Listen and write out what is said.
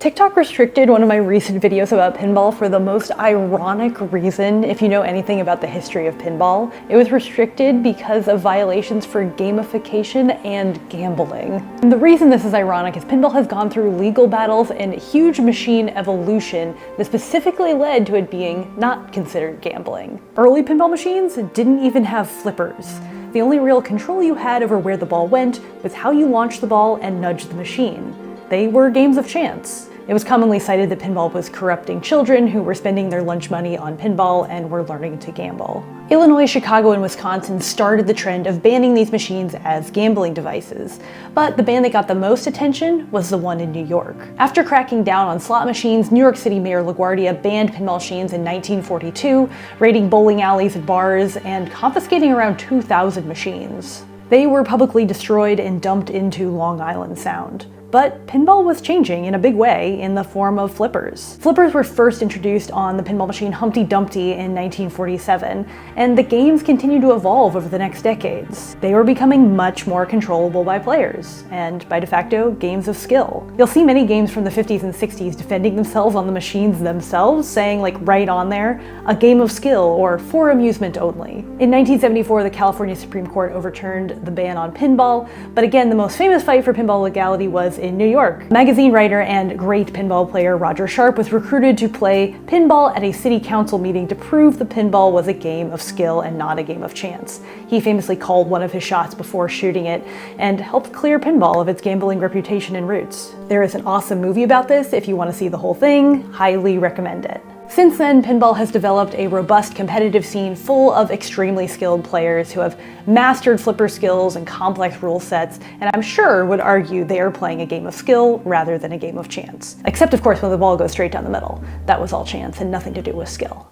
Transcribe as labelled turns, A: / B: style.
A: TikTok restricted one of my recent videos about pinball for the most ironic reason. If you know anything about the history of pinball, it was restricted because of violations for gamification and gambling. And the reason this is ironic is pinball has gone through legal battles and huge machine evolution that specifically led to it being not considered gambling. Early pinball machines didn't even have flippers. The only real control you had over where the ball went was how you launched the ball and nudged the machine. They were games of chance. It was commonly cited that pinball was corrupting children who were spending their lunch money on pinball and were learning to gamble. Illinois, Chicago, and Wisconsin started the trend of banning these machines as gambling devices, but the ban that got the most attention was the one in New York. After cracking down on slot machines, New York City Mayor LaGuardia banned pinball machines in 1942, raiding bowling alleys and bars, and confiscating around 2,000 machines. They were publicly destroyed and dumped into Long Island Sound. But pinball was changing in a big way in the form of flippers. Flippers were first introduced on the pinball machine Humpty Dumpty in 1947, and the games continued to evolve over the next decades. They were becoming much more controllable by players, and by de facto, games of skill. You'll see many games from the 50s and 60s defending themselves on the machines themselves, saying like right on there, a game of skill or for amusement only. In 1974, the California Supreme Court overturned the ban on pinball, but again, the most famous fight for pinball legality was in New York. Magazine writer and great pinball player Roger Sharp was recruited to play pinball at a city council meeting to prove the pinball was a game of skill and not a game of chance. He famously called one of his shots before shooting it and helped clear pinball of its gambling reputation and roots. There is an awesome movie about this. If you want to see the whole thing, highly recommend it. Since then, pinball has developed a robust competitive scene full of extremely skilled players who have mastered flipper skills and complex rule sets, and I'm sure would argue they are playing a game of skill rather than a game of chance. Except, of course, when the ball goes straight down the middle. That was all chance and nothing to do with skill.